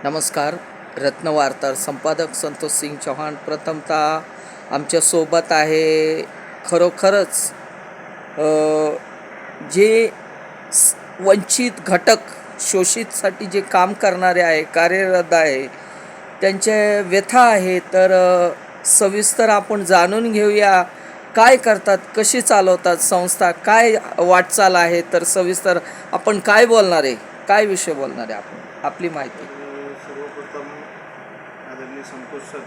नमस्कार. रत्नवार्ता संपादक संतोष सिंग चौहान. प्रथमतः आमच्यासोबत आहे खरोखरच अ, जे वंचित घटक शोषितसाठी जे काम करणारे आहे, कार्यरत आहे, त्यांच्या व्यथा आहे. तर सविस्तर आपण जाणून घेऊया. काय करतात, कशी चालवतात संस्था, काय वाटचाल आहे. तर सविस्तर आपण काय बोलणार आहे, काय विषय बोलणार आहे आपण, आपली माहिती. सर्वप्रथम आदरणीय संतोष सर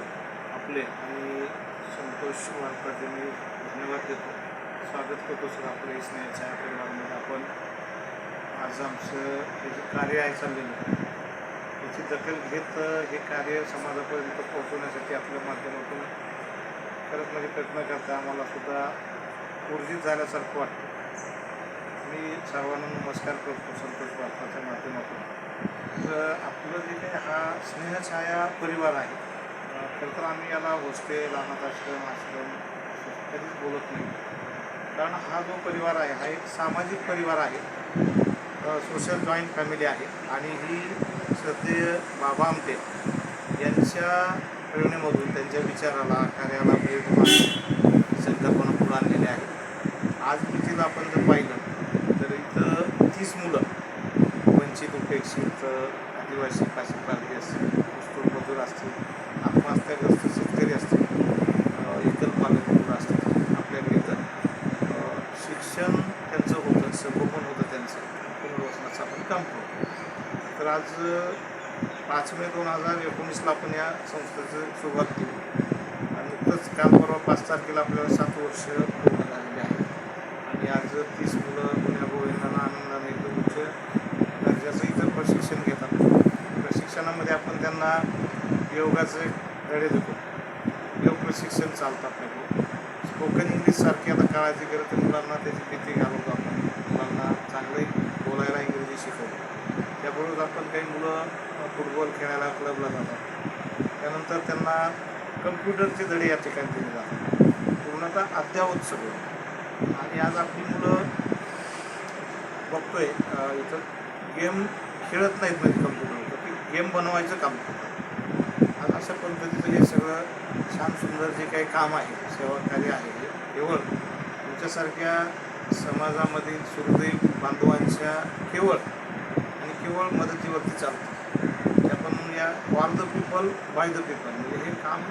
आपले आणि संतोष वारपाटे मी धन्यवाद देतो, स्वागत करतो सर आपल्या स्नेहाच्या परिवारामध्ये. आपण आज आमचं हे जे कार्य आहे चाललेलं याची दखल घेत हे कार्य समाजापर्यंत पोहोचवण्यासाठी आपल्या माध्यमातून खरंच म्हणजे प्रयत्न करता आम्हाला सुद्धा ऊर्जित झाल्यासारखं वाटतं. मी सर्वांना नमस्कार करतो संतोष वारपाच्या माध्यमातून. तर आपलं जे काही हा स्नेहछाया परिवार आहे, खरं तर आम्ही याला हॉस्टेल, अनाथ आश्रम कधीच बोलत नाही, कारण हा जो परिवार आहे हा एक सामाजिक परिवार आहे, सोशल जॉईंट फॅमिली आहे. आणि ही श्रद्धेय बाबा आमटे यांच्या प्रेरणेमधून त्यांच्या विचाराला कार्याला संकल्पना पुढे आणलेली आहे. आज तिथं आपण जर पाहिलं तर इथं 30 मुलं वंचित, उपेक्षित, आदिवासी, काशी प्रांती असतील, ऊसतोड मजूर असतील, आत्महत्याग्रस्त शेतकरी असतील, एकल पालक मुलं असतील, आपल्याकडे इथं शिक्षण त्यांचं होतं, संगोपन होतं त्यांचं, पुनर्वसनाचं आपण काम करतो. तर आज 5 मे 2019ला आपण या संस्थेचं सुरुवात केली आणि नुकतंच काम परवा 5 तारखेला आपल्याला 7 वर्ष पूर्ण झालेली आहे. आणि आज 30 मुलं पुण्या गोविंदांना आनंदाने एकदम उच्च दर्जाचं इथं प्रशिक्षण घेतात. प्रशिक्षणामध्ये आपण त्यांना योगाचे धडे देतो, योग प्रशिक्षण चालतं आपल्याकडे. स्पोकन इंग्लिशसारखी आता काळाची गरज आहे, मुलांना त्याची भीती घालवतो आपण, मुलांना चांगलं बोलायला इंग्रजी शिकवतो. त्याबरोबर आपण काही मुलं फुटबॉल खेळायला क्लबला जातात, त्यानंतर त्यांना कम्प्युटरचे धडे या ठिकाणी दिले जातात, पूर्णतः अद्ययावत सगळं. आणि आज आपली मुलं बघतोय इथं गेम खेळत नाहीत, म्हणजे कम्प्युटरवर ती गेम बनवायचं काम करतात. आज अशा पद्धतीचं हे सगळं छान सुंदर जे काही काम आहे, सेवा कार्य आहे, हे केवळ तुमच्यासारख्या समाजामधील सुहृद बांधवांच्या केवळ आणि केवळ मदतीवरती चालतं. ते आपण म्हणूया for the people by the people, म्हणजे हे काम